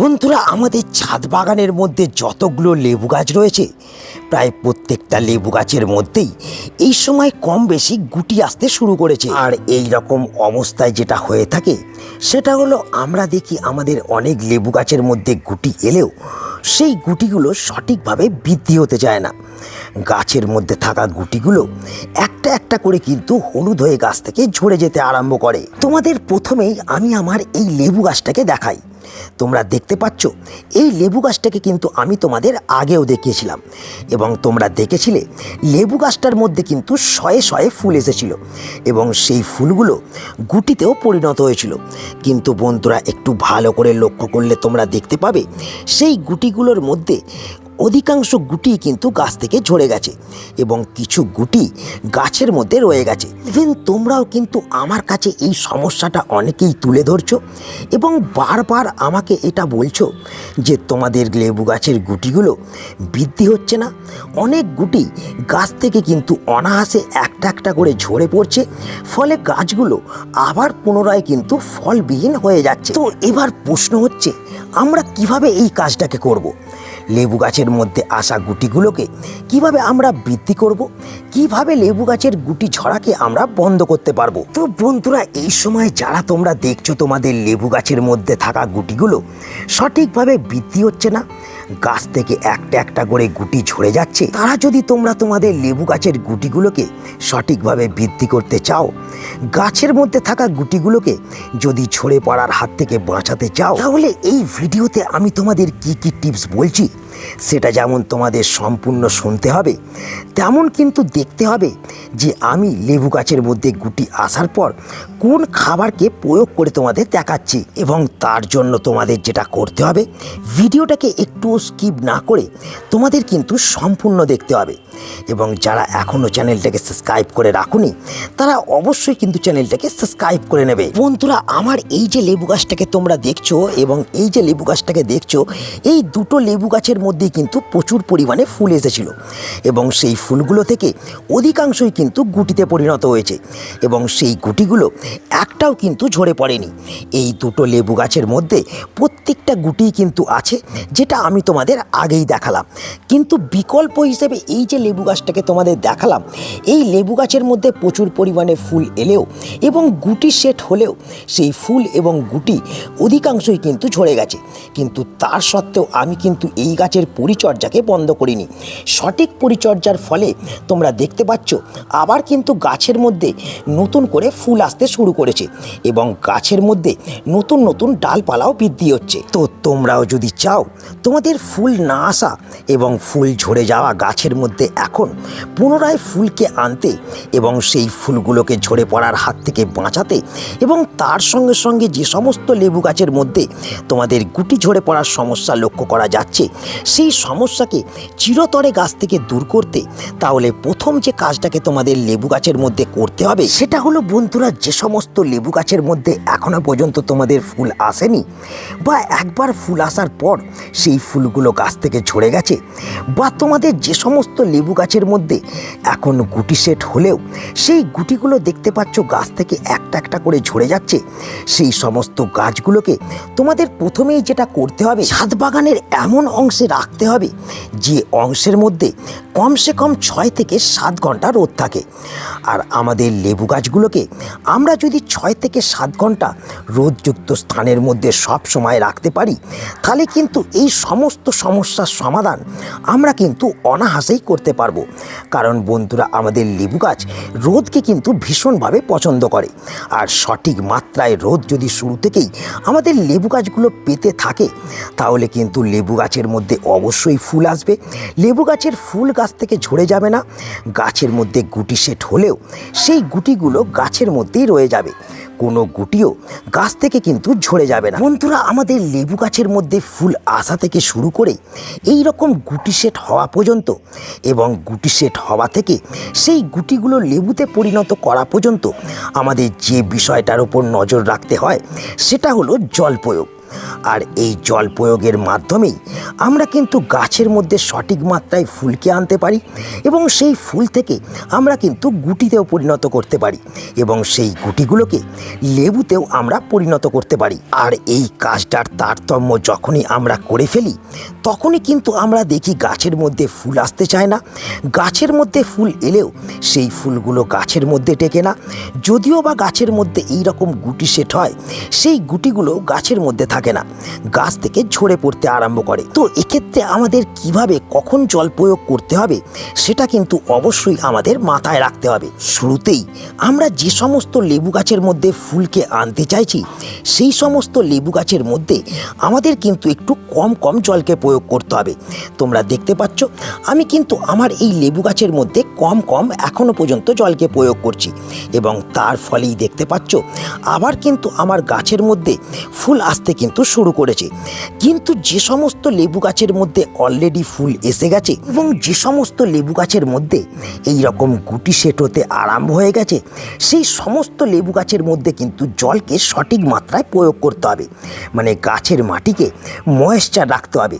বন্ধুরা, আমাদের ছাদ বাগানের মধ্যে যতগুলো লেবু গাছ রয়েছে প্রায় প্রত্যেকটা লেবু গাছের মধ্যেই এই সময় কম বেশি গুটি আসতে শুরু করেছে। আর এই রকম অবস্থায় যেটা হয়ে থাকে সেটা হলো আমরা দেখি আমাদের অনেক লেবু গাছের মধ্যে গুটি এলেও সেই গুটিগুলো সঠিকভাবে বৃদ্ধি হতে চায় না। গাছের মধ্যে থাকা গুটিগুলো একটা একটা করে কিন্তু হলুদ হয়ে গাছ থেকে ঝরে যেতে আরম্ভ করে। তোমাদের প্রথমেই আমি আমার এই লেবু গাছটাকে দেখাই। তোমরা দেখতে পাচ্ছ এই লেবু গাছটাকে কিন্তু আমি তোমাদের আগেও দেখিয়েছিলাম এবং তোমরা দেখেছিলে লেবু গাছটার মধ্যে কিন্তু শয়ে শয়ে ফুল এসেছিল এবং সেই ফুলগুলো গুটিতেও পরিণত হয়েছিল। কিন্তু বন্ধুরা, একটু ভালো করে লক্ষ্য করলে তোমরা দেখতে পাবে সেই গুটিগুলোর মধ্যে অধিকাংশ গুটি কিন্তু গাছ থেকে ঝরে গেছে এবং কিছু গুটি গাছের মধ্যে রয়ে গেছে। ইভেন তোমরাও কিন্তু আমার কাছে এই সমস্যাটা অনেকেই তুলে ধরছো এবং বারবার আমাকে এটা বলছো যে তোমাদের লেবু গাছের গুটিগুলো বৃদ্ধি হচ্ছে না। অনেক গুটি গাছ থেকে কিন্তু অনায়াসে একটা একটা করে ঝরে পড়ছে, ফলে গাছগুলো আবার পুনরায় কিন্তু ফলবিহীন হয়ে যাচ্ছে। তো এবার প্রশ্ন হচ্ছে, আমরা কিভাবে এই কাজটাকে করব? লেবু গাছের মধ্যে আসা গুটিগুলোকে কিভাবে আমরা বৃদ্ধি করব? কিভাবে লেবু গাছের গুটি ঝরাকে আমরা বন্ধ করতে পারবো? তো বন্ধুরা, এই সময় যারা তোমরা দেখছো তোমাদের লেবু গাছের মধ্যে থাকা গুটিগুলো সঠিকভাবে বৃদ্ধি হচ্ছে না, গাছ থেকে একটা একটা করে গুটি ঝরে যাচ্ছে, তারা যদি তোমরা তোমাদের লেবু গাছের গুটিগুলোকে সঠিকভাবে বৃদ্ধি করতে চাও, গাছের মধ্যে থাকা গুটিগুলোকে যদি ঝরে পড়ার হাত থেকে বাঁচাতে চাও, তাহলে এই ভিডিওতে আমি তোমাদের কি কি টিপস বলছি সেটা যেমন তোমাদের সম্পূর্ণ শুনতে হবে, তেমন কিন্তু দেখতে হবে যে আমি লেবু গাছের মধ্যে গুটি আসার পর কোন খাবারকে প্রয়োগ করে তোমাদের দেখাচ্ছি। এবং তার জন্য তোমাদের যেটা করতে হবে, ভিডিওটাকে একটু স্কিপ না করে তোমাদের কিন্তু সম্পূর্ণ দেখতে হবে। এবং যারা এখনও চ্যানেলটাকে সাবস্ক্রাইব করে রাখুনি তারা অবশ্যই কিন্তু চ্যানেলটাকে সাবস্ক্রাইব করে নেবে। বন্ধুরা, আমার এই যে লেবু গাছটাকে তোমরা দেখছো এবং এই যে লেবু গাছটাকে দেখছো, এই দুটো লেবু গাছের মধ্যেই কিন্তু প্রচুর পরিমাণে ফুল এসেছিল এবং সেই ফুলগুলো থেকে অধিকাংশই কিন্তু গুটিতে পরিণত হয়েছে এবং সেই গুটিগুলো একটাও কিন্তু ঝরে পড়েনি। এই দুটো লেবু গাছের মধ্যে প্রত্যেকটা গুটিই কিন্তু আছে, যেটা আমি তোমাদের আগেই দেখালাম। কিন্তু বিকল্প হিসেবে এই যে লেবু গাছটাকে তোমাদের দেখালাম, এই লেবু গাছের মধ্যে প্রচুর পরিমাণে ফুল এলেও এবং গুটি সেট হলেও সেই ফুল এবং গুটি অধিকাংশই কিন্তু ঝরে গেছে। কিন্তু তার সত্ত্বেও আমি কিন্তু এই গাছের পরিচর্যাকে বন্ধ করিনি। সঠিক পরিচর্যার ফলে তোমরা দেখতে পাচ্ছ আবার কিন্তু গাছের মধ্যে নতুন করে ফুল আসতে শুরু করেছে এবং গাছের মধ্যে নতুন নতুন ডালপালাও বৃদ্ধি হচ্ছে। তো তোমরাও যদি চাও তোমাদের ফুল না আসা এবং ফুল ঝরে যাওয়া গাছের মধ্যে এখন পুনরায় ফুলকে আনতে এবং সেই ফুলগুলোকে ঝরে পড়ার হাত থেকে বাঁচাতে এবং তার সঙ্গে সঙ্গে যে সমস্ত লেবু গাছের মধ্যে তোমাদের গুটি ঝরে পড়ার সমস্যা লক্ষ্য করা যাচ্ছে সেই সমস্যাকে চিরতরে গাছ থেকে দূর করতে, তাহলে প্রথম যে কাজটাকে তোমাদের লেবু গাছের মধ্যে করতে হবে সেটা হলো বন্ধুরা, যে সমস্ত লেবু গাছের মধ্যে এখনো পর্যন্ত তোমাদের ফুল আসেনি বা একবার ফুল আসার পর সেই ফুলগুলো গাছ থেকে ঝরে গেছে, বা তোমাদের যে সমস্ত লেবু গাছের মধ্যে এখন গুটি সেট হলেও সেই গুটিগুলো দেখতে পাচ্ছ গাছ থেকে একটা একটা করে ঝরে যাচ্ছে, সেই সমস্ত গাছগুলোকে তোমাদের প্রথমেই যেটা করতে হবে, ছাদ বাগানের এমন অংশে রাখতে হবে যে অংশের মধ্যে কমসে কম 6 থেকে 7 ঘন্টা রোদ থাকে। আর আমাদের লেবু গাছগুলোকে আমরা যদি 6 থেকে 7 ঘন্টা রোদযুক্ত স্থানের মধ্যে সব সময় রাখতে পারি, তাহলে কিন্তু এই সমস্ত সমস্যার সমাধান আমরা কিন্তু অনায়াসেই করতে পারবো। কারণ বন্ধুরা, আমাদের লেবু গাছ রোদকে কিন্তু ভীষণভাবে পছন্দ করে, আর সঠিক মাত্রায় রোদ যদি শুরু থেকেই আমাদের লেবু গাছগুলো পেতে থাকে, তাহলে কিন্তু লেবু গাছের মধ্যে অবশ্যই ফুল আসবে। লেবু গাছের ফুল গাছ থেকে ঝরে যাবে না, গাছের মধ্যে গুটি সেট হলেও সেই গুটিগুলো গাছের মধ্যেই রয়ে যাবে, কোনো গুটিও গাছ থেকে কিন্তু ঝরে যাবে না। বন্ধুরা, আমাদের লেবু গাছের মধ্যে ফুল আসা থেকে শুরু করে এই রকম গুটি সেট হওয়া পর্যন্ত এবং গুটি সেট হওয়া থেকে সেই গুটিগুলো লেবুতে পরিণত করা পর্যন্ত আমাদের যে বিষয়টার উপর নজর রাখতে হয় সেটা হলো জল প্রয়োগ। আর এই জল প্রয়োগের মাধ্যমেই আমরা কিন্তু গাছের মধ্যে সঠিক মাত্রায় ফুলকে আনতে পারি এবং সেই ফুল থেকে আমরা কিন্তু গুটিতেও পরিণত করতে পারি এবং সেই গুটিগুলোকে লেবুতেও আমরা পরিণত করতে পারি। আর এই কাজটার তারতম্য যখনই আমরা করে ফেলি তখনই কিন্তু আমরা দেখি গাছের মধ্যে ফুল আসতে চায় না, গাছের মধ্যে ফুল এলেও সেই ফুলগুলো গাছের মধ্যে টেকে না, যদিও বা গাছের মধ্যে এই রকম গুটি সেট হয় সেই গুটিগুলো গাছের মধ্যে থাকে না, গাছ থেকে ঝরে পড়তে আরম্ভ করে। তো এক্ষেত্রে আমাদের কিভাবে কখন জল প্রয়োগ করতে হবে সেটা কিন্তু অবশ্যই আমাদের মাথায় রাখতে হবে। শুরুতেই আমরা যে সমস্ত লেবু গাছের মধ্যে ফুলকে আনতে চাইছি সেই সমস্ত লেবু গাছের মধ্যে আমাদের কিন্তু একটু কম কম জলকে প্রয়োগ করতে হবে। তোমরা দেখতে পাচ্ছ আমি কিন্তু আমার এই লেবু গাছের মধ্যে কম কম এখনো পর্যন্ত জলকে প্রয়োগ করছি এবং তার ফলেই দেখতে পাচ্ছ আবার কিন্তু আমার গাছের মধ্যে ফুল আসতে কিন্তু শুরু করেছে। কিন্তু যে সমস্ত লেবু গাছের মধ্যে অলরেডি ফুল এসে গেছে এবং যে সমস্ত লেবু গাছের মধ্যে এই রকম গুটি সেট হতে আরম্ভ হয়ে গেছে সেই সমস্ত লেবু গাছের মধ্যে কিন্তু জলকে সঠিক মাত্রায় প্রয়োগ করতে হবে, মানে গাছের মাটিকে ময়েশ্চার রাখতে হবে।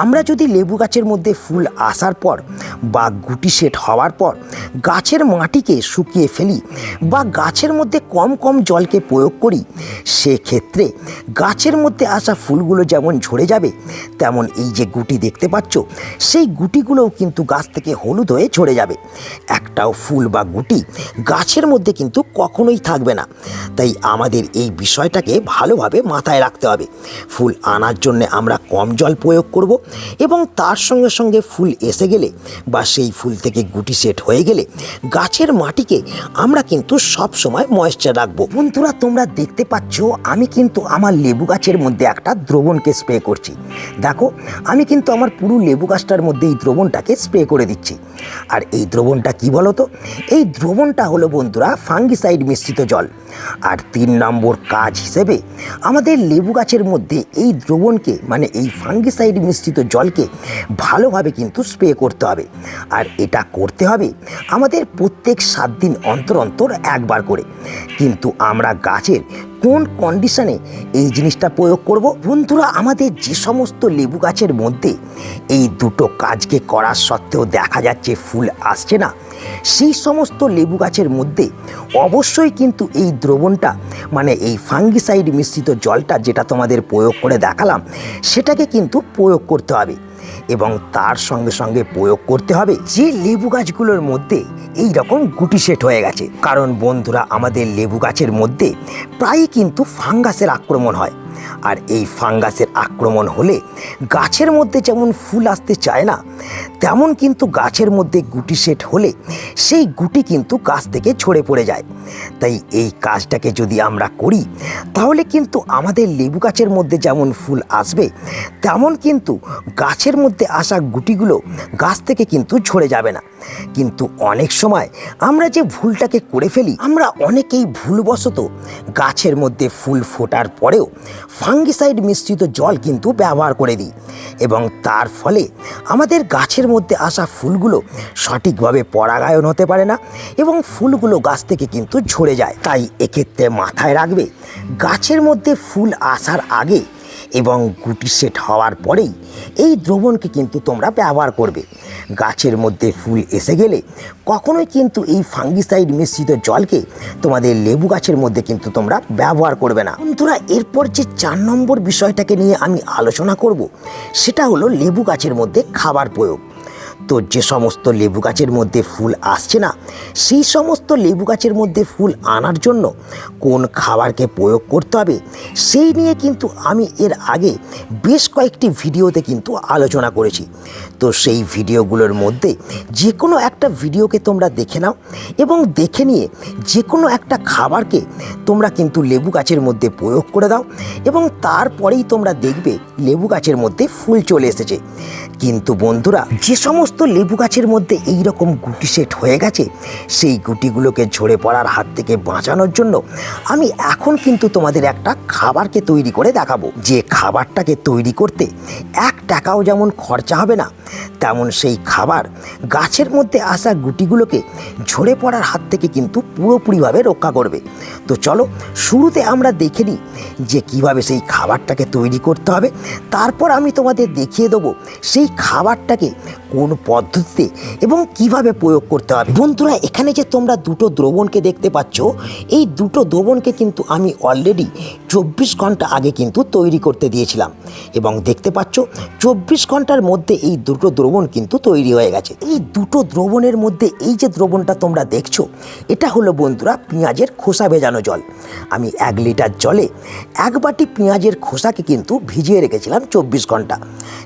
আমরা যদি লেবু গাছের মধ্যে ফুল আসার পর বা গুটি সেট হওয়ার পর গাছের মাটিকে শুকিয়ে ফেলি বা গাছের মধ্যে কম কম জলকে প্রয়োগ করি সেক্ষেত্রে গাছের মধ্যে আসা ফুলগুলো যেমন ঝরে যাবে তেমন এই যে গুটি দেখতে পাচ্ছ সেই গুটিগুলোও কিন্তু গাছ থেকে হলুদ হয়ে ঝরে যাবে, একটাও ফুল বা গুটি গাছের মধ্যে কিন্তু কখনোই থাকবে না। তাই আমাদের এই বিষয়টাকে ভালোভাবে মাথায় রাখতে হবে। ফুল আনার জন্য আমরা কম জল প্রয়োগ করব এবং তার সঙ্গে সঙ্গে ফুল এসে গেলে বা সেই ফুল থেকে গুটি সেট হয়ে গেলে গাছের মাটিকে আমরা কিন্তু সব সময় ময়েশ্চার রাখবো। বন্ধুরা তোমরা দেখতে পাচ্ছ আমি কিন্তু আমার লেবু গাছের মধ্যে একটা দ্রবণকে স্প্রে করছি। দেখো আমি কিন্তু আমার পুরো লেবু গাছটার মধ্যে এই দ্রবণটাকে স্প্রে করে দিচ্ছি। আর এই দ্রবণটা কি বলো তো? এই দ্রবণটা হলো বন্ধুরা ফাঙ্গিসাইড মিশ্রিত জল। আর 3 নম্বর কাজ হিসেবে আমাদের লেবু গাছের মধ্যে এই দ্রবণকে মানে এই ফাঙ্গিসাইড মিশ্রিত জলকে ভালোভাবে কিন্তু স্প্রে করতে হবে। আর এটা করতে হবে আমাদের প্রত্যেক 7 দিন অন্তর অন্তর একবার করে। কিন্তু আমরা গাছের কোন কন্ডিশনে এই জিনিসটা প্রয়োগ করব? বন্ধুরা আমাদের যে সমস্ত লেবু গাছের মধ্যে এই দুটো কাজকে করার সত্ত্বেও দেখা যাচ্ছে ফুল আসছে না সেই সমস্ত লেবু গাছের মধ্যে অবশ্যই কিন্তু এই দ্রবণটা মানে এই ফাঙ্গিসাইড মিশ্রিত জলটা যেটা তোমাদের প্রয়োগ করে দেখালাম সেটাকে কিন্তু প্রয়োগ করতে হবে এবং তার সঙ্গে সঙ্গে প্রয়োগ করতে হবে যে লেবু গাছগুলোর মধ্যে এই রকম গুটি সেট হয়ে গেছে। কারণ বন্ধুরা আমাদের লেবু গাছের মধ্যে প্রায়ই কিন্তু ফাঙ্গাসের আক্রমণ হয় আর এই ফাঙ্গাসের আক্রমণ হলে গাছের মধ্যে যেমন ফুল আসতে চায় না তেমন কিন্তু গাছের মধ্যে গুটি সেট হলে সেই গুটি কিন্তু গাছ থেকে ঝরে পড়ে যায়। তাই এই কাজটাকে যদি আমরা করি তাহলে কিন্তু আমাদের লেবু গাছের মধ্যে যেমন ফুল আসবে তেমন কিন্তু গাছের মধ্যে আসা গুটিগুলো গাছ থেকে কিন্তু ঝরে যাবে না। কিন্তু অনেক সময় আমরা যে ভুলটাকে করে ফেলি আমরা অনেকেই ভুলবশত গাছের মধ্যে ফুল ফোটার পরেও ফাঙ্গিসাইড মিশ্রিত জল কিন্তু ব্যবহার করে দিই এবং তার ফলে আমাদের গাছের মধ্যে আসা ফুলগুলো সঠিকভাবে পরাগায়ন হতে পারে না এবং ফুলগুলো গাছ থেকে কিন্তু ঝরে যায়। তাই এক্ষেত্রে মাথায় রাখবে গাছের মধ্যে ফুল আসার আগে এবং গুটি সেট হওয়ার পরেই এই দ্রবণকে কিন্তু তোমরা ব্যবহার করবে। গাছের মধ্যে ফুল এসে গেলে কখনোই কিন্তু এই ফাঙ্গিসাইড মিশ্রিত জলকে তোমাদের লেবু গাছের মধ্যে কিন্তু তোমরা ব্যবহার করবে না। বন্ধুরা এরপর যে 4 নম্বর বিষয়টাকে নিয়ে আমি আলোচনা করব সেটা হলো লেবু গাছের মধ্যে খাবার প্রয়োগ। তো যে সমস্ত লেবু গাছের মধ্যে ফুল আসছে না সেই সমস্ত লেবু গাছের মধ্যে ফুল আনার জন্য কোন খাবারকে প্রয়োগ করতে হবে সেই নিয়ে কিন্তু আমি এর আগে বেশ কয়েকটি ভিডিওতে কিন্তু আলোচনা করেছি। তো সেই ভিডিওগুলোর মধ্যে যে কোনো একটা ভিডিওকে তোমরা দেখে নাও এবং দেখে নিয়ে যে কোনো একটা খাবারকে তোমরা কিন্তু লেবু গাছের মধ্যে প্রয়োগ করে দাও এবং তারপরেই তোমরা দেখবে লেবু গাছের মধ্যে ফুল চলে এসেছে। কিন্তু বন্ধুরা যে সমস্ত সমস্ত লেবু গাছের মধ্যে এই রকম গুটি সেট হয়ে গেছে, সেই গুটিগুলোকে ঝরে পড়ার হাত থেকে বাঁচানোর জন্য আমি এখন কিন্তু তোমাদের একটা খাবারকে তৈরি করে দেখাবো। যে খাবারটাকে তৈরি করতে 1 টাকাও যেমন খরচা হবে না, তেমন সেই খাবার গাছের মধ্যে আসা গুটিগুলোকে ঝরে পড়ার হাত থেকে কিন্তু পুরোপুরিভাবে রক্ষা করবে। তো চলো শুরুতে আমরা দেখে নিই যে কিভাবে সেই খাবারটাকে তৈরি করতে হবে, তারপর আমি তোমাদের দেখিয়ে দেবো সেই খাবারটাকে কোন পদ্ধতিতে এবং কিভাবে প্রয়োগ করতে হবে। বন্ধুরা, এখানে যে তোমরা দুটো দ্রবণকে দেখতে পাচ্ছ, এই দুটো দ্রবণকে কিন্তু আমি অলরেডি 24 ঘন্টা আগে কিন্তু তৈরি করতে দিয়েছিলাম এবং দেখতে পাচ্ছ 24 ঘন্টার মধ্যে এই দুটো দ্রবণ কিন্তু তৈরি হয়ে গেছে। এই দুটো দ্রবণের মধ্যে এই যে দ্রবণটা তোমরা দেখছো, এটা হলো বন্ধুরা পেঁয়াজের খোসা ভেজানো জল। আমি 1 লিটার জলে 1 বাটি পেঁয়াজের খোসাকে কিন্তু ভিজিয়ে রেখেছিলাম 24 ঘন্টা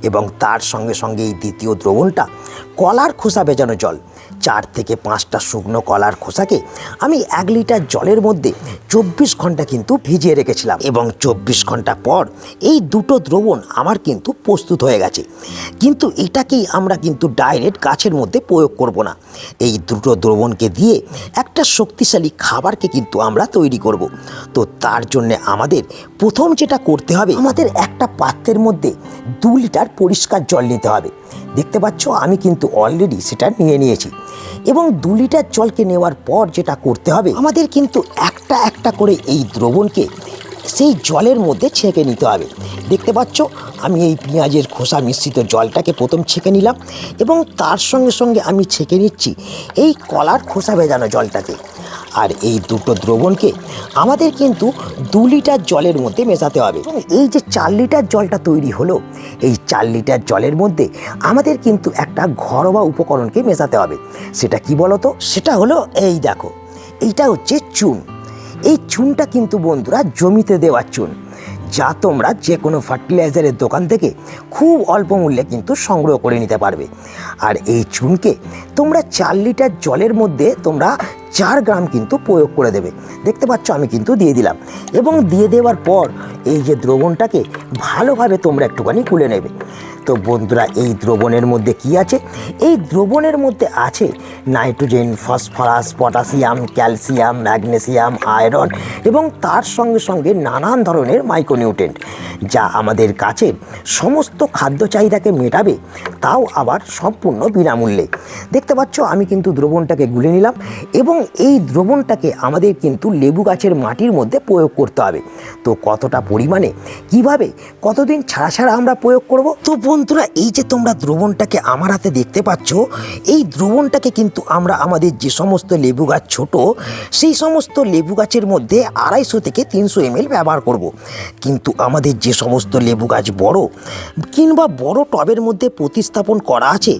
এবং তার সঙ্গে সঙ্গে এই দ্বিতীয় দ্রবণটা কলার খোসা ভেজানো জল। 4 থেকে 5টা শুকনো কলার খোসাকে আমি 1 লিটার জলের মধ্যে 24 ঘন্টা কিন্তু ভিজিয়ে রেখেছিলাম এবং 24 ঘন্টা পর এই দুটো দ্রবণ আমার কিন্তু প্রস্তুত হয়ে গেছে। কিন্তু এটাকেই আমরা কিন্তু ডাইরেক্ট গাছের মধ্যে প্রয়োগ করব না। এই দুটো দ্রবণকে দিয়ে একটা শক্তিশালী খাবারকে কিন্তু আমরা তৈরি করব। তো তার জন্য আমাদের প্রথম যেটা করতে হবে, আমাদের একটা পাত্রের মধ্যে 2 লিটার পরিষ্কার জল নিতে হবে। দেখতে পাচ্ছ আমি কিন্তু অলরেডি সেটা নিয়ে নিয়েছি এবং 2 লিটার জলকে নেওয়ার পর যেটা করতে হবে, আমাদের কিন্তু একটা একটা করে এই দ্রবণকে সেই জলের মধ্যে ছেঁকে নিতে হবে। দেখতে পাচ্ছ আমি এই পেঁয়াজের খোসা মিশ্রিত জলটাকে প্রথম ছেঁকে নিলাম এবং তার সঙ্গে সঙ্গে আমি ছেঁকে নিচ্ছি এই কলার খোসা ভেজানো জলটাকে। আর এই দুটো দ্রবণকে আমাদের কিন্তু 2 লিটার জলের মধ্যে মেশাতে হবে এবং এই যে 4 লিটার জলটা তৈরি হলো, এই 4 লিটার জলের মধ্যে আমাদের কিন্তু একটা ঘরোয়া উপকরণকে মেশাতে হবে। সেটা কি বলো তো? সেটা হলো এই দেখো, এইটা হচ্ছে চুন। এই চুনটা কিন্তু বন্ধুরা জমিতে দেওয়ার চুন, যা তোমরা যে কোনো ফার্টিলাইজারের দোকান থেকে খুব অল্প মূল্যে কিন্তু সংগ্রহ করে নিতে পারবে। আর এই চুনকে তোমরা 4 লিটার জলের মধ্যে তোমরা 4 গ্রাম কিন্তু প্রয়োগ করে দেবে। দেখতে পাচ্ছ আমি কিন্তু দিয়ে দিলাম এবং দিয়ে দেওয়ার পর এই যে দ্রবণটাকে ভালোভাবে তোমরা একটুখানি গুলে নেবে। তো বন্ধুরা, এই দ্রবণের মধ্যে কি আছে? এই দ্রবণের মধ্যে আছে nitrogen, phosphorus, potassium, calcium, magnesium, iron এবং তার সঙ্গে সঙ্গে নানান ধরনের মাইক্রোনিউট্রেন্ট, যা আমাদের গাছের সমস্ত খাদ্য চাহিদাকে মেটাবে, তাও আবার সম্পূর্ণ বিনামূল্যে। দেখতে পাচ্ছ আমি কিন্তু দ্রবণটাকে গুলে নিলাম এবং এই দ্রবণটাকে আমাদের কিন্তু লেবু গাছের মাটির মধ্যে প্রয়োগ করতে হবে। তো কতটা পরিমাণে, কিভাবে, কতদিন ছাড়া ছাড়া আমরা প্রয়োগ করব? তো বন্ধুরা, এই যে তোমরা দ্রবণটাকে আমার হাতে দেখতে পাচ্ছ, এই দ্রবণটাকে কিন্তু আমরা আমাদের যে সমস্ত লেবু গাছ ছোট, সেই সমস্ত লেবু গাছের মধ্যে 250 থেকে 300 ml ব্যবহার করব। কিন্তু আমাদের যে সমস্ত লেবু গাছ বড় কিংবা বড় টবের মধ্যে প্রতিস্থাপন করা আছে,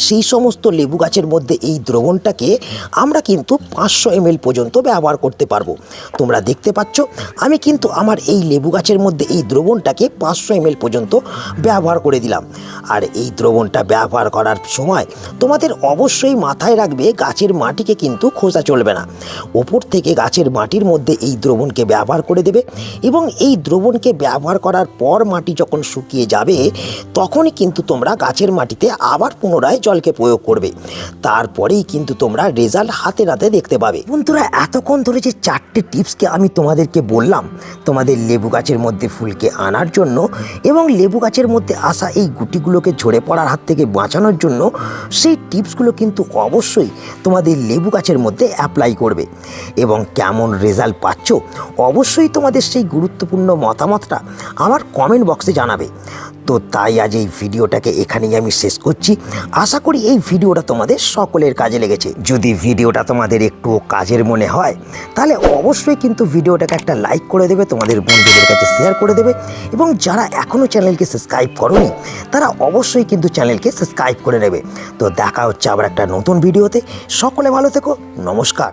সেই সমস্ত লেবু গাছের মধ্যে এই দ্রবণটাকে আমরা কিন্তু 500 ml পর্যন্ত ব্যবহার করতে পারবো। তোমরা দেখতে পাচ্ছ আমি কিন্তু আমার এই লেবু গাছের মধ্যে এই দ্রবণটাকে 500 ml পর্যন্ত ব্যবহার করে দিলাম। আর এই দ্রবণটা ব্যবহার করার সময় তোমাদের অবশ্যই মাথায় রাখবে, গাছের মাটিকে কিন্তু খোসা চলবে না। ওপর থেকে গাছের মাটির মধ্যে এই দ্রবণকে ব্যবহার করে দেবে এবং এই দ্রবণকে ব্যবহার করার পর মাটি যখন শুকিয়ে যাবে, তখনই কিন্তু তোমরা গাছের মাটিতে আবার পুনরায় জলকে প্রয়োগ করবে। তারপরেই কিন্তু তোমরা রেজাল্ট হাতে নাতে দেখতে পাবে। বন্ধুরা, এতক্ষণ ধরে যে 4টে টিপসকে আমি তোমাদেরকে বললাম তোমাদের লেবু গাছের মধ্যে ফুলকে আনার জন্য এবং লেবু গাছের মধ্যে আসা এই গুটিগুলোকে ঝরে পড়ার হাত থেকে বাঁচানোর জন্য, সেই টিপসগুলো কিন্তু অবশ্যই তোমাদের লেবু গাছের মধ্যে অ্যাপ্লাই করবে এবং কেমন রেজাল্ট পাচ্ছ অবশ্যই তোমাদের সেই গুরুত্বপূর্ণ মতামতটা আমার কমেন্ট বক্সে জানাবে। তো তাই আজ এই ভিডিওটাকে এখানেই আমি শেষ করছি। আশা করি এই ভিডিওটা তোমাদের সকলের কাজে লেগেছে। যদি ভিডিওটা তোমাদের একটু কাজের মনে হয়, তাহলে অবশ্যই কিন্তু ভিডিওটাকে একটা লাইক করে দেবে, তোমাদের বন্ধুদের কাছে শেয়ার করে দেবে এবং যারা এখনও চ্যানেলকে সাবস্ক্রাইব করোনি, তারা অবশ্যই কিন্তু চ্যানেলকে সাবস্ক্রাইব করে নেবে। তো দেখা হচ্ছে আবার একটা নতুন ভিডিওতে। সকলে ভালো থেকো। নমস্কার।